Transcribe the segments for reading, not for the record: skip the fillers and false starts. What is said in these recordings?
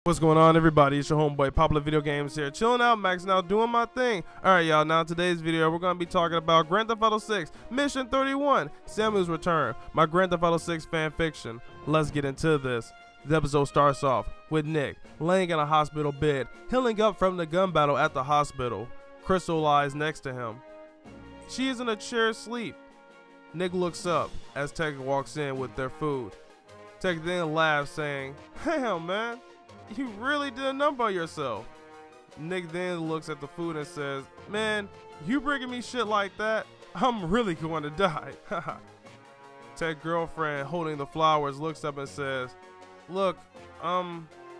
What's going on, everybody? It's your homeboy Popular Video Games here, chilling out, maxing out, doing my thing. Alright, y'all, now in today's video we're going to be talking about Grand Theft Auto 6 Mission 31, Samuel's Return, my Grand Theft Auto 6 fan fiction. Let's get into this. The episode starts off with Nick laying in a hospital bed, healing up from the gun battle at the hospital. Crystal lies next to him. She is in a chair asleep. Nick looks up as Tech walks in with their food. Tech then laughs, saying, "Damn, man, you really did a number on yourself." Nick then looks at the food and says, "Man, you bringing me shit like that? I'm really going to die." Tech's girlfriend holding the flowers looks up and says, "Look,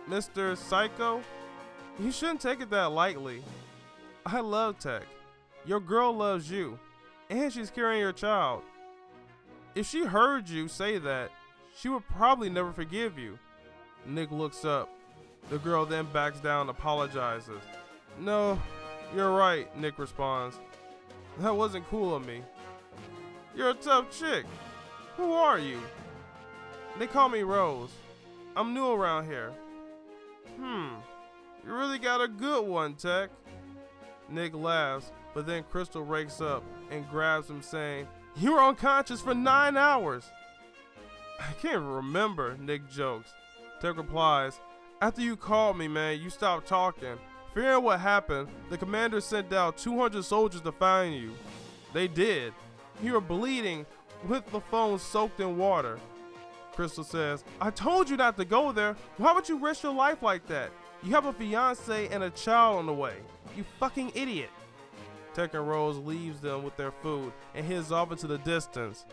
Mr. Psycho, you shouldn't take it that lightly. I love Tech. Your girl loves you, and she's carrying your child. If she heard you say that, she would probably never forgive you." Nick looks up. The girl then backs down and apologizes. "No, you're right," Nick responds. "That wasn't cool of me. You're a tough chick. Who are you?" "They call me Rose. I'm new around here." You really got a good one, Tech." Nick laughs, but then Crystal wakes up and grabs him, saying, "You were unconscious for 9 hours." "I can't remember," Nick jokes. Tech replies, "After you called me, man, you stopped talking. Fearing what happened, the commander sent out 200 soldiers to find you. They did. You were bleeding with the phone soaked in water." Crystal says, "I told you not to go there. Why would you risk your life like that? You have a fiance and a child on the way. You fucking idiot." Tech and Rose leaves them with their food and heads off into the distance.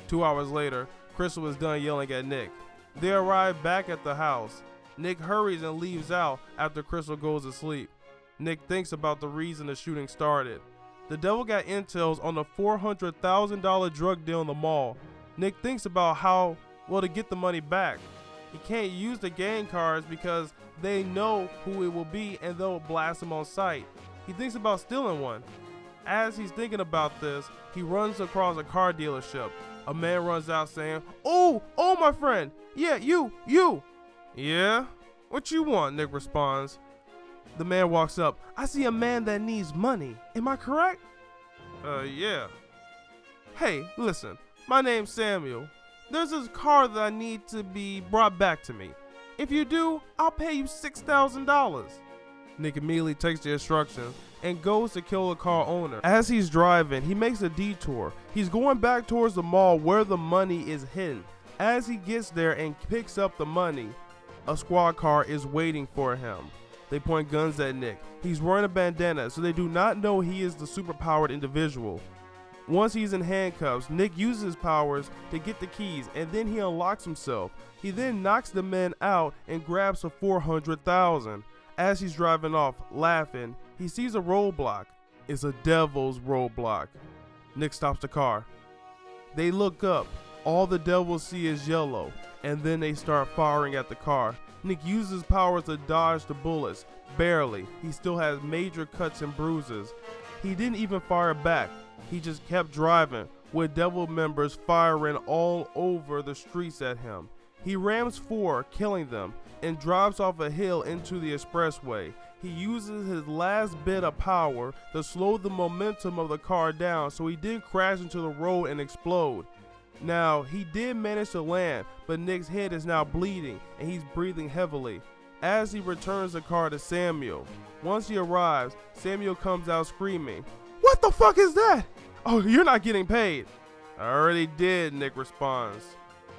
2 hours later, Crystal is done yelling at Nick. They arrive back at the house. Nick hurries and leaves out after Crystal goes to sleep. Nick thinks about the reason the shooting started. The devil got intels on the $400,000 drug deal in the mall. Nick thinks about how, to get the money back. He can't use the gang cards because they know who it will be and they'll blast him on sight. He thinks about stealing one. As he's thinking about this, he runs across a car dealership. A man runs out saying, Oh, my friend. Yeah, you. "Yeah? What you want?" Nick responds. The man walks up. "I see a man that needs money. Am I correct?" Yeah." "Hey, listen, my name's Samuel. There's this car that I need to be brought back to me. If you do, I'll pay you $6,000. Nick immediately takes the instructions and goes to kill the car owner. As he's driving, he makes a detour. He's going back towards the mall where the money is hidden. As he gets there and picks up the money, a squad car is waiting for him. They point guns at Nick. He's wearing a bandana, so they do not know he is the superpowered individual. Once he's in handcuffs, Nick uses his powers to get the keys, and then he unlocks himself. He then knocks the men out and grabs the $400,000. As he's driving off, laughing, he sees a roadblock. It's a devil's roadblock. Nick stops the car. They look up. All the devils see is yellow, and then they start firing at the car. Nick uses his powers to dodge the bullets. Barely. He still has major cuts and bruises. He didn't even fire back. He just kept driving, with devil members firing all over the streets at him. He rams 4, killing them, and drives off a hill into the expressway. He uses his last bit of power to slow the momentum of the car down so he didn't crash into the road and explode. Now, he did manage to land, but Nick's head is now bleeding and he's breathing heavily. As he returns the car to Samuel. Once he arrives, Samuel comes out screaming, "What the fuck is that? Oh, you're not getting paid." "I already did," Nick responds.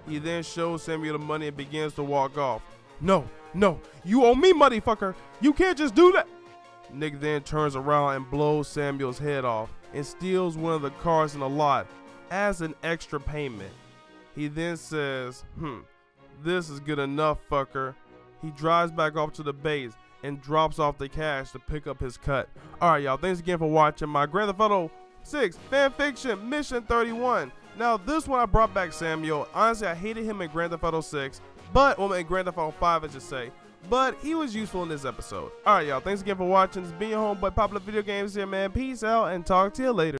He then shows Samuel the money and begins to walk off. No, you owe me money, fucker. You can't just do that." Nick then turns around and blows Samuel's head off and steals one of the cars in the lot as an extra payment. He then says, "This is good enough, fucker." He drives back off to the base and drops off the cash to pick up his cut. Alright, y'all, thanks again for watching my Grand Theft Auto 6 fanfiction Mission 31. Now, this one I brought back Samuel. Honestly, I hated him in Grand Theft Auto 6, in Grand Theft Auto 5, I should say. But he was useful in this episode. Alright, y'all, thanks again for watching. This has been your homeboy Popular Video Games here, man. Peace out and talk to you later.